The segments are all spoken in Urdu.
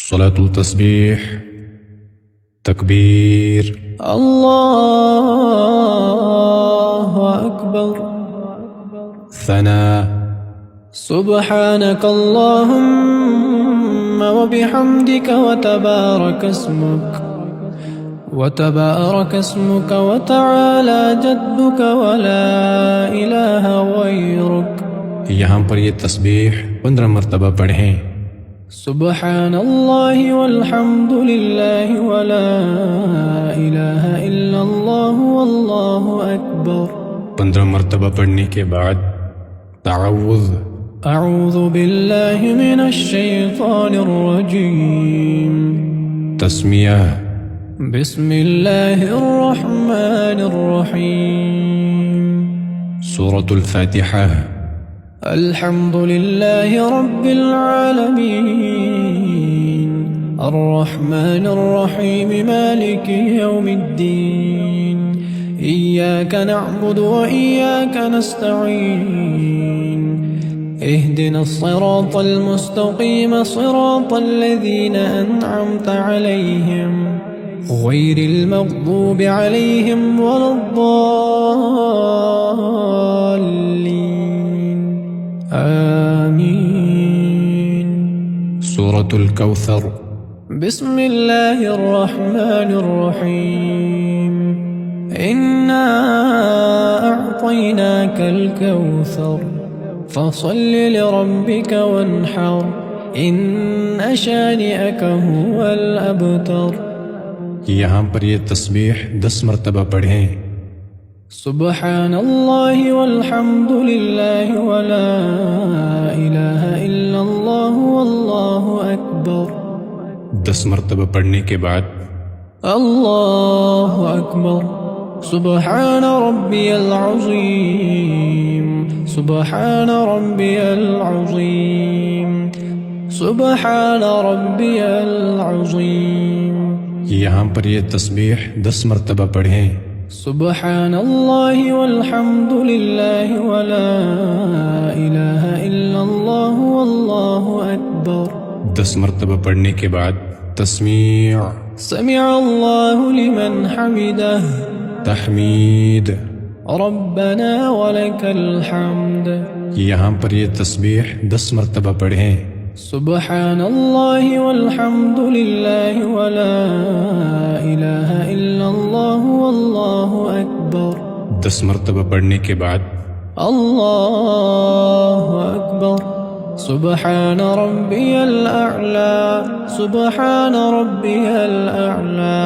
صلاة التسبيح، تكبير، الله أكبر، ثناء، سبحانك اللهم وبحمدك وتبارك اسمك وتعالى جدك ولا إله غيرك. یہاں پر یہ تسبیح 15 مرتبہ پڑھیں. سبحان اللہ والحمد للہ ولا الہ الا اللہ واللہ اکبر. 15 مرتبہ پڑھنے کے بعد تعوذ، اعوذ باللہ من الشیطان الرجیم، تسمیہ، بسم اللہ الرحمن الرحیم، سورة الفاتحہ، الحمد للہ رب العالمین، الرحمن الرحیم، مالک یوم الدین، ایاک نعبد وإیاک نستعین، اهدنا الصراط المستقیم صراط الذین انعمت علیہم غیر المغضوب علیہم ولا الضالین، آمین. سورة الكوثر، بسم اللہ الرحمن الرحیم، انا اعطیناک الکوثر فصل لربک وانحر ان شانئک هو الابتر. یہاں پر یہ تسبیح 10 مرتبہ پڑھیں. سبحان اللہ والحمد للہ ولا الہ الا اللہ واللہ اکبر. 10 مرتبہ پڑھنے کے بعد اللہ اکبر. سبحان ربی العظیم، سبحان ربی العظیم، سبحان ربی العظیم. یہاں پر یہ تسبیح 10 مرتبہ پڑھیں. سبحان اللہ والحمد للہ ولا الہ الا اللہ واللہ اکبر. 10 مرتبہ پڑھنے کے بعد تسمیع، سمع اللہ لمن حمدہ، تحمید. ربنا ولک الحمد. یہاں پر یہ تسبیح 10 مرتبہ پڑھیں. سبحان اللہ والحمد للہ ولا الہ الا اللہ واللہ اکبر. 10 مرتبہ پڑھنے کے بعد اللہ اکبر. سبحان ربی الاعلی، سبحان ربی الاعلی،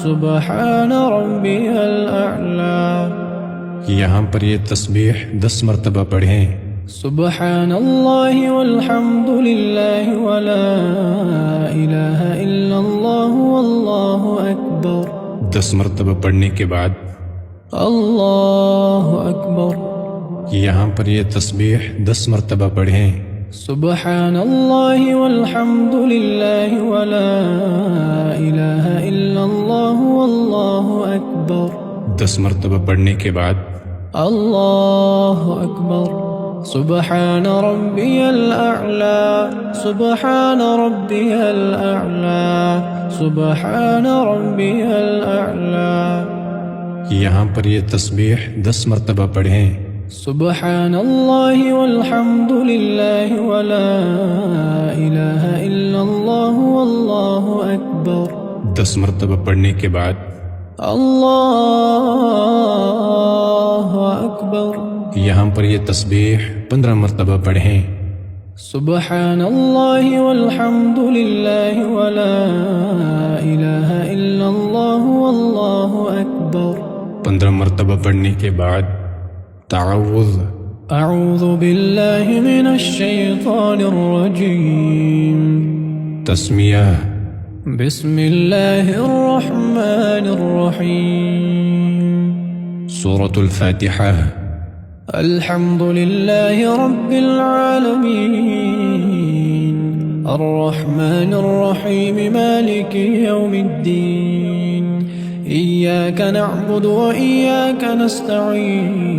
سبحان ربی الاعلی. یہاں پر یہ تسبیح 10 مرتبہ پڑھیں. سبحان اللہ والحمد للہ ولا الہ الا اللہ واللہ اکبر. 10 مرتبہ پڑھنے کے بعد اللہ اکبر. یہاں پر یہ تسبیح 10 مرتبہ پڑھیں. سبحان اللہ والحمد للہ ولا الہ الا اللہ واللہ اکبر. 10 مرتبہ پڑھنے کے بعد اللہ اکبر. سبحان ربی الاعلی، سبحان ربی الاعلی، سبحان ربی الاعلی. یہاں پر یہ تسبیح 10 مرتبہ پڑھیں. سبحان اللہ والحمد للہ ولا الہ الا اللہ واللہ اکبر. 10 مرتبہ پڑھنے کے بعد اللہ اکبر. یہاں پر یہ تسبیح 15 مرتبہ پڑھیں. سبحان اللہ والحمد للہ ولا الہ الا اللہ واللہ اکبر. 15 مرتبہ پڑھنے کے بعد تعوذ، اعوذ باللہ من الشیطان الرجیم، تسمیہ، بسم اللہ الرحمن الرحیم، سورة الفاتحہ، الحمد للہ رب العالمین، الرحمن الرحیم، مالک یوم الدین، ایاک نعبد وإیاک نستعین،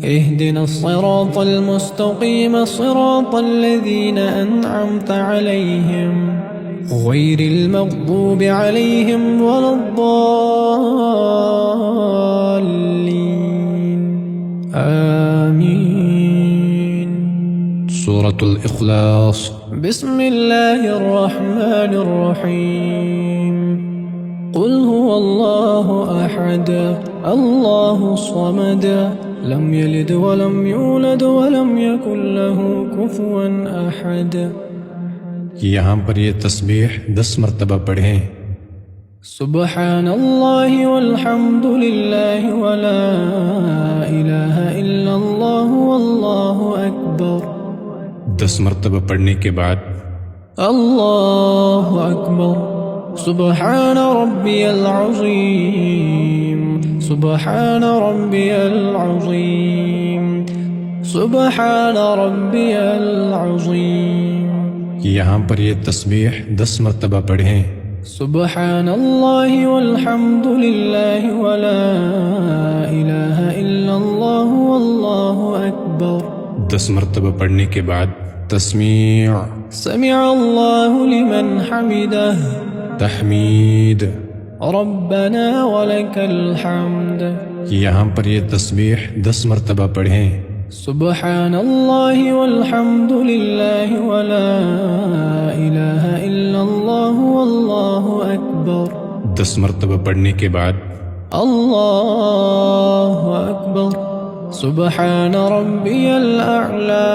اهدنا الصراط المستقیم صراط الذین انعمت علیہم غير المغضوب عليهم ولا الضالين آمين. سورة الإخلاص. بسم الله الرحمن الرحيم. قل هو الله أحد الله الصمد لم يلد ولم يولد ولم يكن له كفوا أحد. یہاں پر یہ تسبیح 10 مرتبہ پڑھیں. سبحان الله والحمد لله ولا إله إلا الله والله أكبر. 10 مرتبہ پڑھنے کے بعد الله أكبر. سبحان ربي العظيم سبحان ربي العظيم سبحان ربي العظيم. یہاں پر یہ تسبیح 10 مرتبہ پڑھیں. سبحان الله والحمد لله ولا إله إلا الله والله أكبر. 10 مرتبہ پڑھنے کے بعد تسمیع، سمع الله لمن حمده، تحمید. ربنا ولك الحمد. یہاں پر یہ تسبیح 10 مرتبہ پڑھیں. سبحان الله والحمد لله ولا إله إلا الله والله أكبر. 10 مرتبہ پڑھنے کے بعد الله أكبر. سبحان ربي الأعلى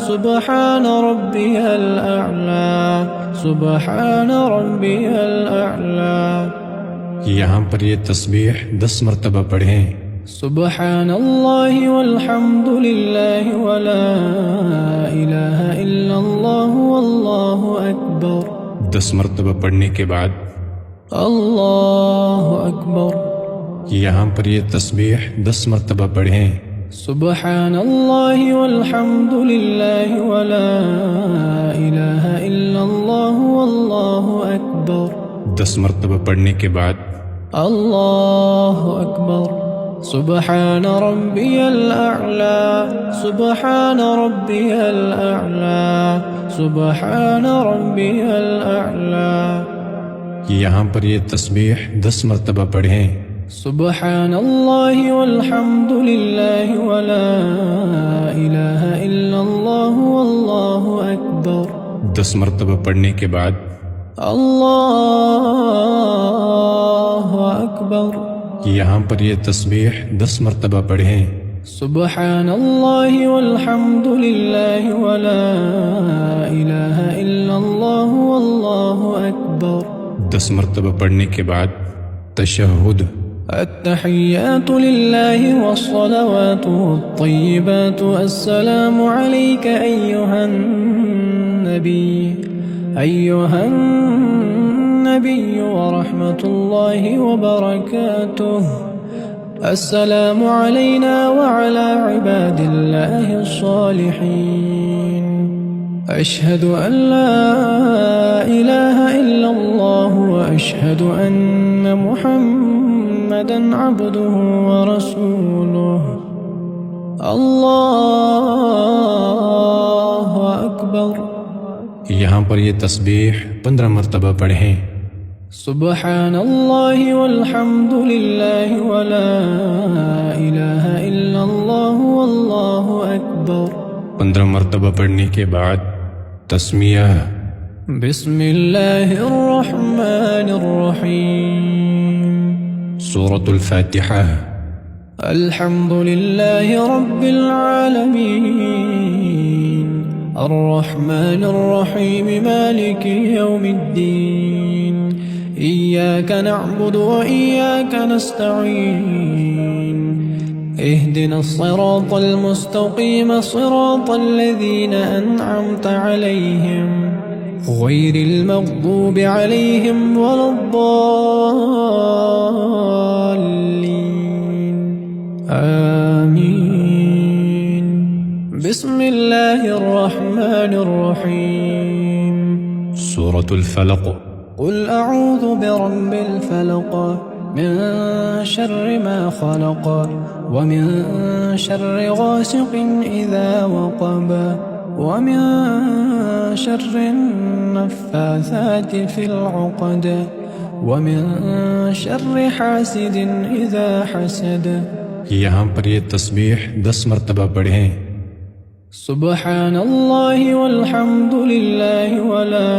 سبحان ربي الأعلى سبحان ربي الأعلى. یہاں پر یہ تسبیح 10 مرتبہ پڑھیں. سبحان الله والحمد لله ولا إله إلا الله والله أكبر. 10 مرتبہ پڑھنے کے بعد الله أكبر. یہاں پر یہ تسبیح 10 مرتبہ پڑھیں. سبحان الله والحمد لله ولا إله إلا الله والله أكبر. 10 مرتبہ پڑھنے کے بعد الله أكبر. سبحان ربي الأعلى سبحان ربي الأعلى سبحان ربي الأعلى. یہاں پر یہ تسبیح 10 مرتبہ پڑھیں. سبحان الله والحمد لله ولا إله إلا الله والله أكبر. 10 مرتبہ پڑھنے کے بعد الله أكبر. یہاں پر یہ تسبیح 10 مرتبہ پڑھیں. سبحان الله والحمد لله ولا إله إلا الله والله أكبر. 10 مرتبہ پڑھنے کے بعد تشہد. التحيات لله والصلوات والطيبات السلام عليك أيها النبي ورحمة الله وبركاته. السلام علينا وعلى عباد الله الصالحين. أشهد أن لا إله إلا الله وأشهد أن محمدًا عبده ورسوله. الله أكبر. یہاں پر یہ تسبیح 15 مرتبہ پڑھیں. سبحان الله والحمد لله ولا إله إلا الله والله أكبر. 15 مرتبہ پڑھنے کے بعد تسمیہ. بسم الله الرحمن الرحيم. سورة الفاتحة. الحمد لله رب العالمين الرحمن الرحيم مالك يوم الدين إياك نعبد وإياك نستعين اهدنا الصراط المستقيم صراط الذين أنعمت عليهم غير المغضوب عليهم ولا الضالين آمين. بسم الله الرحمن الرحيم. سورة الفلق. قل أعوذ برب الفلق من شر ما خلق ومن شر غاسق إذا وقب ومن شر النفاثات في العقد ومن شر حاسد إذا حسد. یہاں پر یہ تسبیح 10 مرتبہ پڑھیں. سبحان اللہ والحمد للہ ولا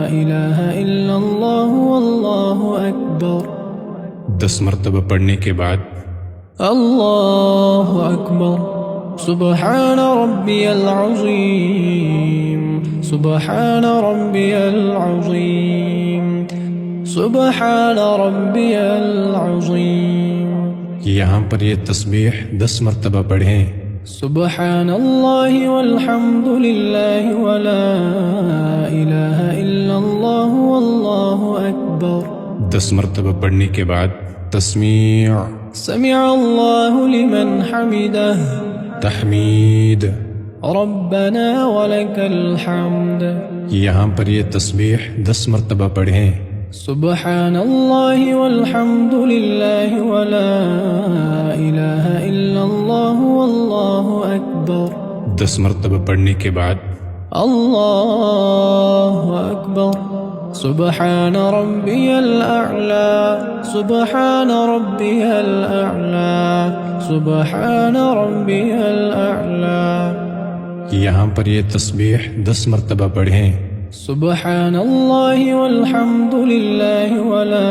الہ الا اللہ واللہ اکبر. 10 مرتبہ پڑھنے کے بعد اللہ اکبر. سبحان ربی العظیم سبحان ربی العظیم سبحان ربی العظیم. یہاں پر یہ تسبیح 10 مرتبہ پڑھیں. سبحان اللہ والحمد للہ ولا الہ الا اللہ واللہ اکبر. 10 مرتبہ پڑھنے کے بعد تسمیع، سمع اللہ لمن حمدہ، تحمید. ربنا ولک الحمد. یہاں پر یہ تسبیح 10 مرتبہ پڑھیں. سبحان اللہ والحمد للہ ولا الہ الا اللہ واللہ اکبر. 10 مرتبہ پڑھنے کے بعد اللہ اکبر. سبحان ربی الاعلی سبحان ربی الاعلی سبحان ربی الاعلی. یہاں پر یہ تسبیح 10 مرتبہ پڑھیں. سبحان اللہ والحمد للہ ولا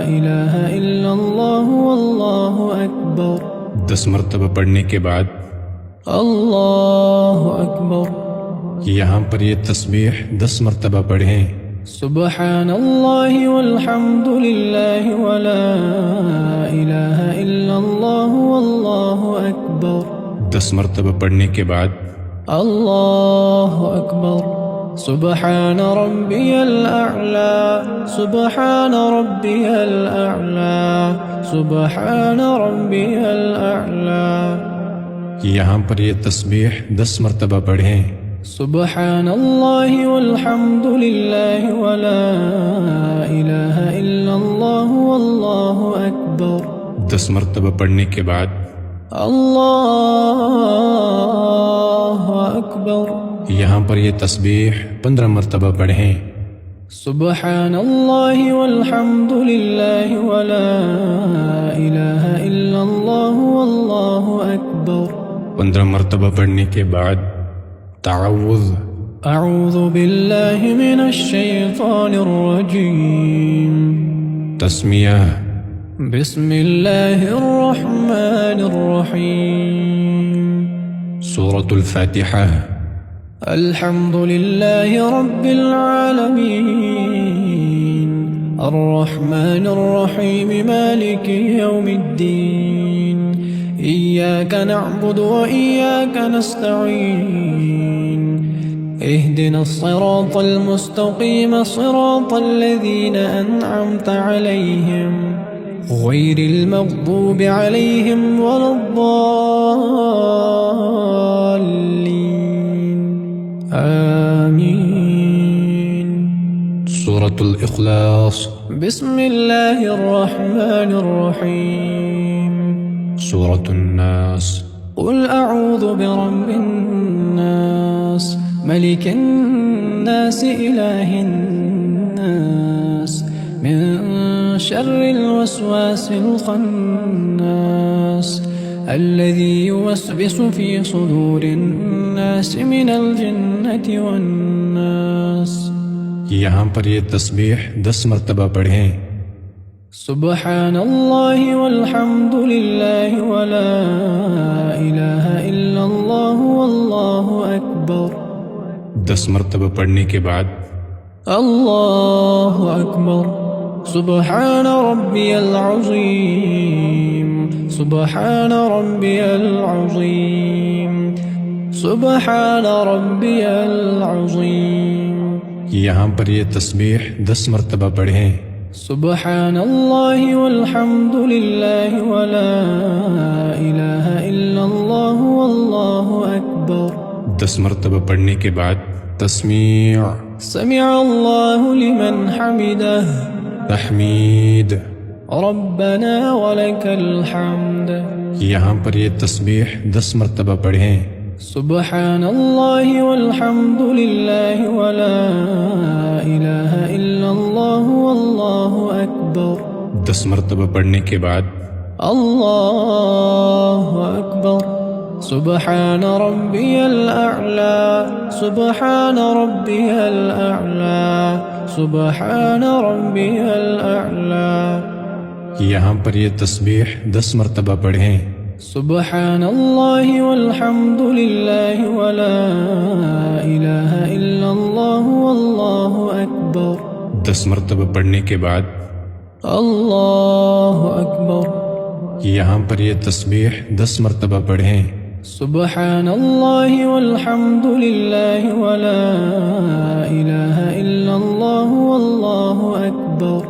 الہ الا اللہ واللہ اکبر. 10 مرتبہ پڑھنے کے بعد اللہ اکبر. یہاں پر یہ تسبیح 10 مرتبہ پڑھیں. سبحان اللہ والحمد للہ ولا الہ الا اللہ واللہ اکبر. 10 مرتبہ پڑھنے کے بعد اللہ اکبر. سبحان ربی الاعلی سبحان ربی الاعلی سبحان ربی الاعلی. یہاں پر یہ تسبیح 10 مرتبہ پڑھیں. سبحان اللہ والحمد للہ ولا الہ الا اللہ واللہ اکبر. 10 مرتبہ پڑھنے کے بعد اللہ اکبر. یہاں پر یہ تسبیح 15 مرتبہ پڑھیں. سبحان اللہ والحمد للہ ولا الہ الا اللہ واللہ اکبر. 15 مرتبہ پڑھنے کے بعد تعوذ، اعوذ باللہ من الشیطان الرجیم. تسمیہ، بسم اللہ الرحمن الرحیم. سورة الفاتحہ. الحمد للہ رب العالمین الرحمن الرحیم مالک یوم الدین. إياك نعبد وإياك نستعين. اهدنا الصراط المستقيم صراط الذين أنعمت عليهم غير المغضوب عليهم ولا الضالين. آمين. سورة الإخلاص. بسم الله الرحمن الرحيم. سورة الناس. قل أعوذ برب الناس ملك الناس إله الناس من شر الوسواس الخناس الذي يوسوس في صدور الناس من الجنة والناس. یہاں پر یہ تسبیح 10 مرتبہ پڑھیں. سبحان اللہ والحمد للہ ولا الہ الا اللہ واللہ اکبر. 10 مرتبہ پڑھنے کے بعد اللہ اکبر. سبحان ربی العظیم سبحان ربی العظیم سبحان ربی العظیم. یہاں پر یہ تسبیح 10 مرتبہ پڑھیں. سبحان اللہ والحمد للہ ولا الہ الا اللہ واللہ اکبر. 10 مرتبہ پڑھنے کے بعد تسمیع، سمع اللہ لمن حمدہ، تحمید. ربنا ولک الحمد. یہاں پر یہ تسبیح 10 مرتبہ پڑھیں. سبحان الله والحمد لله ولا إله إلا الله والله أكبر 10 مرتبہ پڑھنے کے بعد الله أكبر سبحان ربي الأعلى سبحان ربي الأعلى سبحان ربي الأعلى یہاں پر یہ تسبیح 10 مرتبہ پڑھیں. سبحان الله والحمد لله ولا إله إلا الله والله أكبر 10 مرتبہ پڑھنے کے بعد الله أكبر یہاں پر یہ تسبیح 10 مرتبہ پڑھیں. سبحان الله والحمد لله ولا إله إلا الله والله أكبر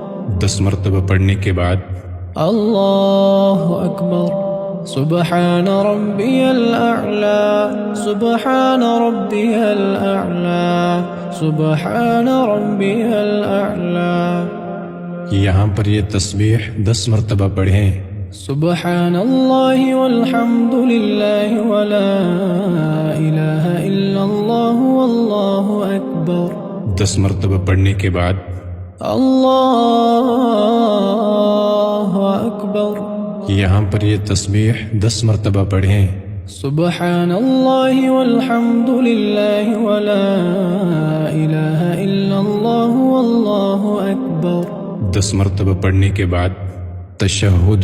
10 مرتبہ پڑھنے کے بعد الله أكبر سبحان ربي الأعلى سبحان ربي الأعلى سبحان ربي الأعلى یہاں پر یہ تسبیح 10 مرتبہ پڑھیں. سبحان الله والحمد لله ولا إله إلا الله والله أكبر 10 مرتبہ پڑھنے کے بعد الله أكبر یہاں پر یہ تسبیح 10 مرتبہ پڑھیں. سبحان الله والحمد لله ولا إله إلا الله والله أكبر 10 مرتبہ پڑھنے کے بعد تشہد.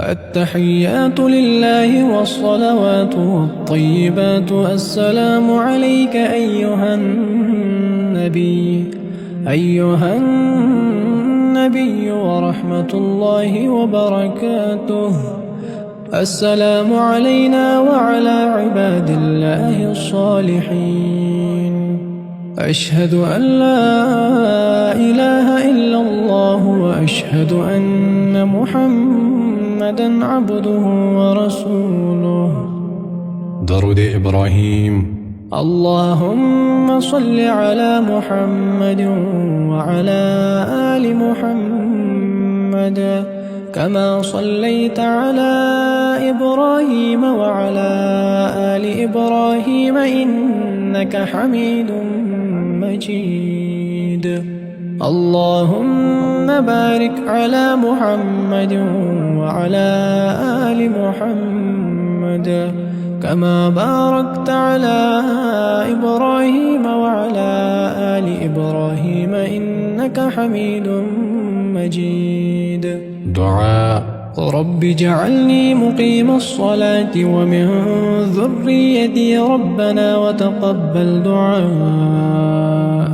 التحيات لله والصلوات والطيبات السلام عليك أيها النبي ورحمة الله وبركاته السلام علينا وعلى عباد الله الصالحين أشهد أن لا إله إلا الله وأشهد أن محمدًا عبده ورسوله. درود ابراہیم. اللهم صل على محمد وعلى آل محمد كما صليت على إبراهيم وعلى آل إبراهيم إنك حميد مجيد. اللهم بارك على محمد وعلى آل محمد كما باركت على إبراهيم وعلى آل إبراهيم إنك حميد مجيد. دعاء. رب اجعلني مقيم الصلاة ومن ذريتي ربنا وتقبل دعاء.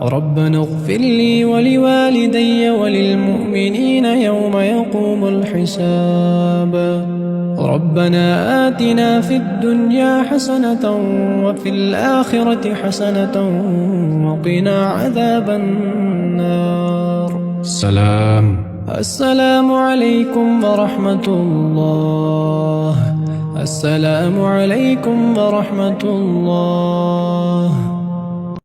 ربنا اغفر لي ولوالدي وللمؤمنين يوم يقوم الحساب. ربنا آتنا في الدنيا حسنة وفي الآخرة حسنة وقنا عذاب النار. سلام. السلام عليكم ورحمة الله. السلام عليكم ورحمة الله.